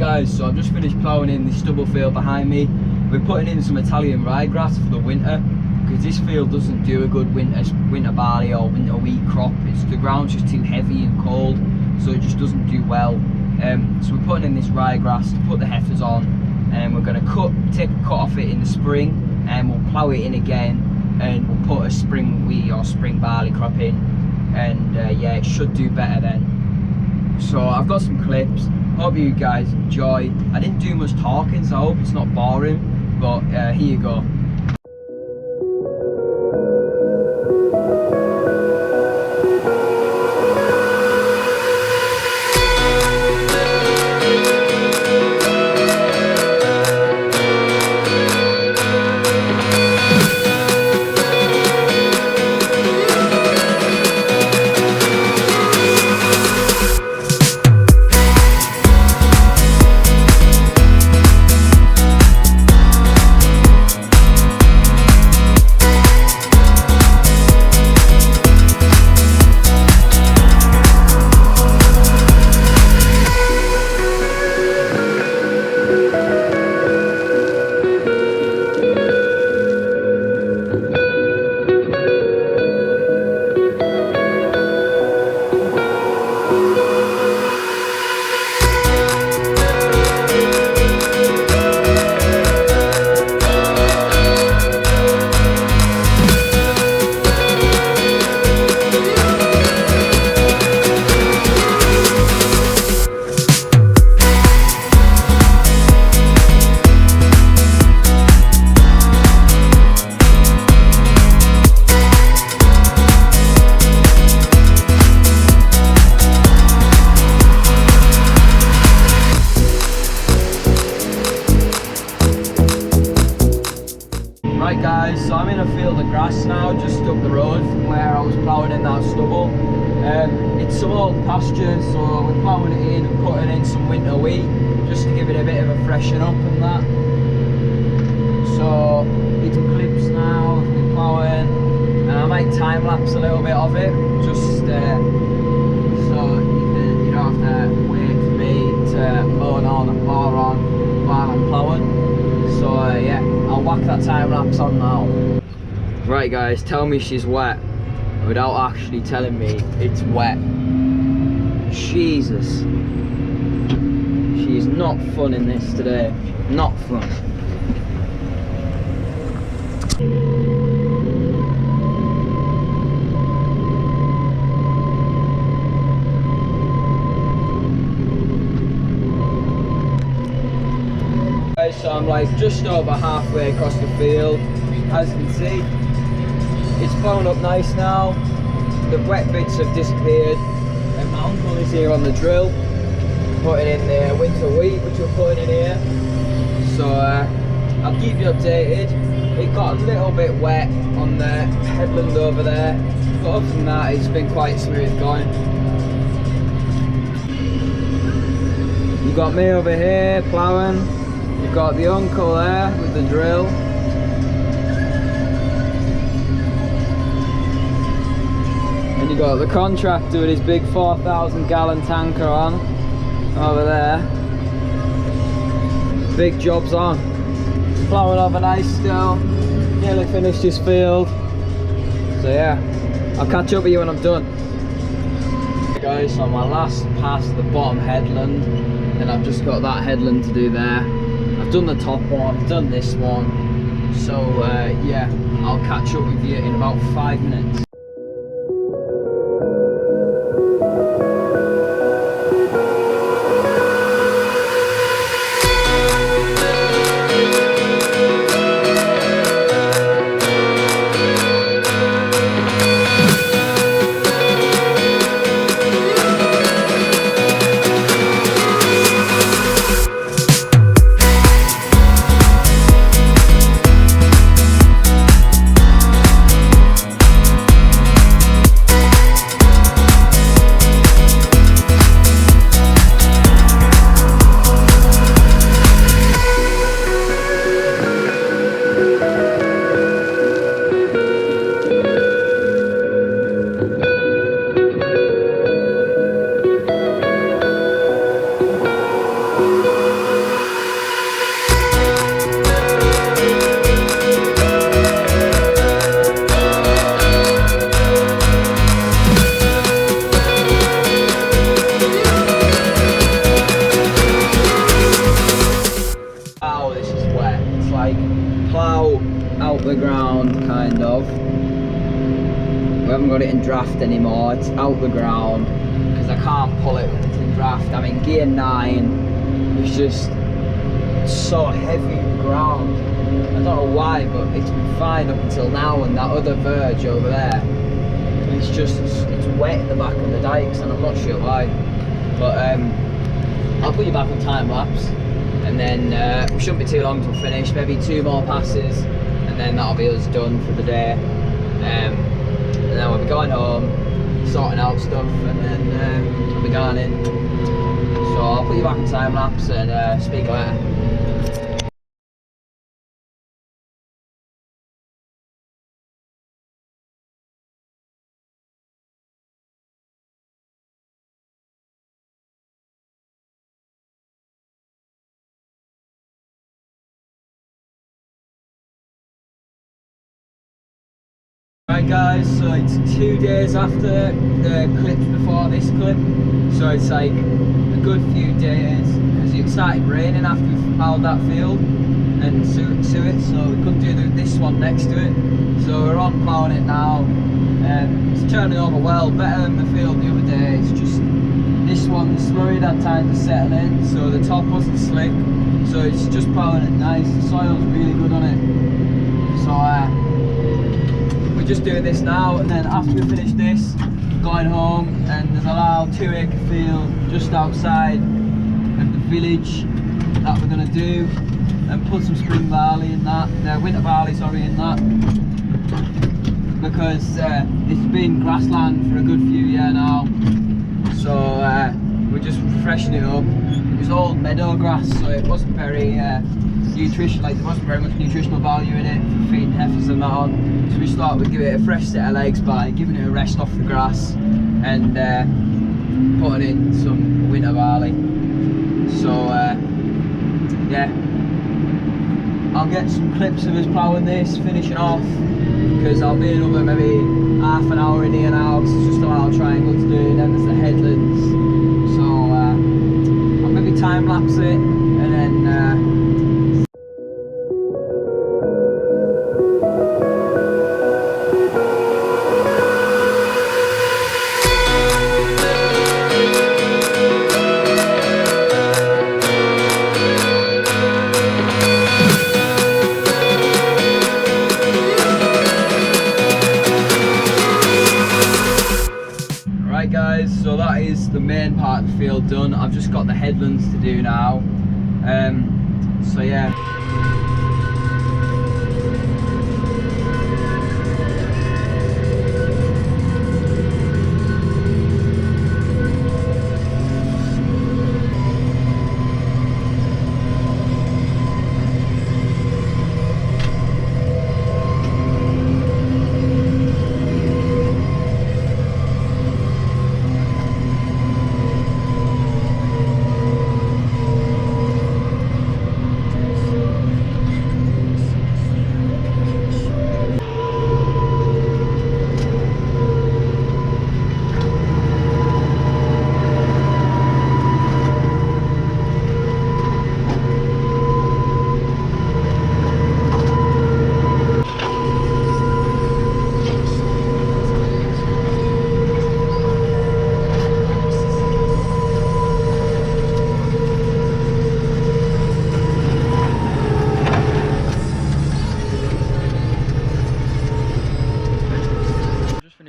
guys, so I've just finished ploughing in the stubble field behind me. We're putting in some Italian ryegrass for the winter, because this field doesn't do a good winter barley or winter wheat crop. The ground's just too heavy and cold, so it just doesn't do well. So we're putting in this ryegrass to put the heifers on, and we're going to take a cut off it in the spring, and we'll plough it in again, and we'll put a spring wheat or spring barley crop in, and yeah, it should do better then. So I've got some clips, hope you guys enjoy. I didn't do much talking, so I hope it's not boring, but here you go. Right guys, so I'm in a field of grass now, just up the road from where I was ploughing in that stubble. It's some old pasture, so we're ploughing it in and putting in some winter wheat, just to give it a bit of a freshen up and that. So, it's some clips now, we're ploughing, and I might time lapse a little bit of it, just so you don't have to wait for me to mow on and mow on while I'm ploughing. So yeah, I'll whack that time lapse on now. Right guys, tell me she's wet without actually telling me it's wet. Jesus. She's not fun in this today. Not fun. So I'm like just over halfway across the field. As you can see, it's blown up nice now. The wet bits have disappeared, and my uncle is here on the drill putting in the winter wheat, which we're putting in here. So I'll keep you updated. It got a little bit wet on the headland over there, but other than that it's been quite smooth going. You got me over here ploughing. You've got the uncle there with the drill. And you got the contractor with his big 4,000 gallon tanker on over there. Big job's on. Ploughing over nice still. Nearly finished his field. So yeah, I'll catch up with you when I'm done. Hey guys, so my last pass the bottom headland, and I've just got that headland to do there. I've done the top one, I've done this one, so yeah, I'll catch up with you in about 5 minutes. out the ground, kind of. We haven't got it in draft anymore, it's out the ground because I can't pull it when it's in draft. I'm in gear 9. It's just so heavy in the ground. I don't know why, but it's been fine up until now, and that other verge over there, it's wet in the back of the dikes, and I'm not sure why. But I'll put you back on time lapse, and then we shouldn't be too long till finish, maybe 2 more passes, and then that'll be us done for the day. And then we'll be going home, sorting out stuff, and then we'll be going in. So I'll put you back on time lapse and speak later. Right guys, so it's 2 days after the clips before this clip, so it's like a good few days because it started raining after we plowed that field and to it, so we couldn't do this one next to it. So we're on ploughing it now. It's turning over well, better than the field the other day. It's just this one, the slurry had time to settle in, so the top wasn't slick, so it's just ploughing it nice. The soil's really good on it, so we're just doing this now, and then after we finish this, we're going home, and there's a large 2-acre field just outside of the village that we're going to do, and put some spring barley in that, winter barley, sorry, in that, because it's been grassland for a good few years now, so we're just freshening it up. It was old meadow grass, so it wasn't very nutrition, like there wasn't very much nutritional value in it for feeding heifers and that on. So we thought we'd give it a fresh set of legs by giving it a rest off the grass and putting in some winter barley. So yeah, I'll get some clips of us ploughing this, finishing off, because I'll be another maybe half an hour in here now, because it's just a little triangle to do, and then there's the headlands. So I'll maybe time lapse it, and then guys, so that is the main part of the field done. I've just got the headlands to do now. So yeah.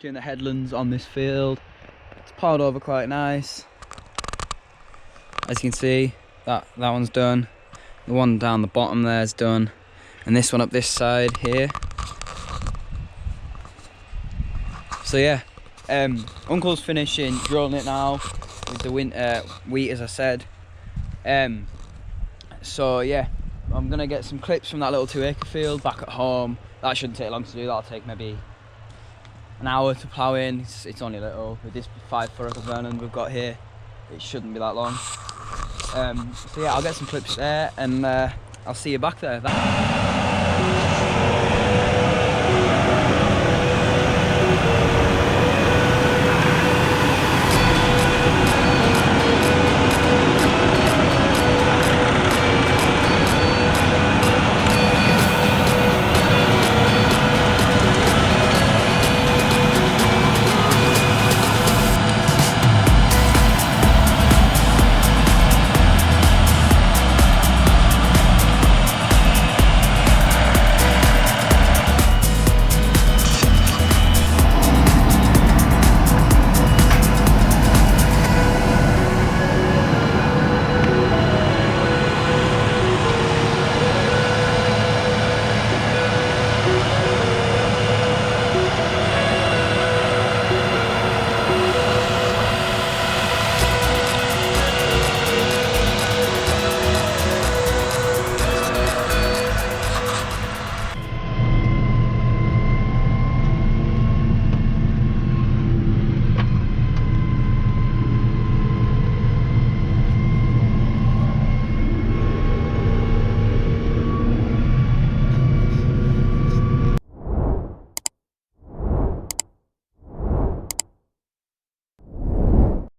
Doing the headlands on this field. It's ploughed over quite nice. As you can see, that one's done. The one down the bottom there is done, and this one up this side here. So yeah, Uncle's finishing drilling it now with the winter wheat, as I said. So yeah, I'm gonna get some clips from that little 2-acre field back at home. That shouldn't take long to do. That'll take maybe an hour to plough in. It's only a little with this 5-furrow Vernon we've got here. It shouldn't be that long. So yeah, I'll get some clips there, and I'll see you back there.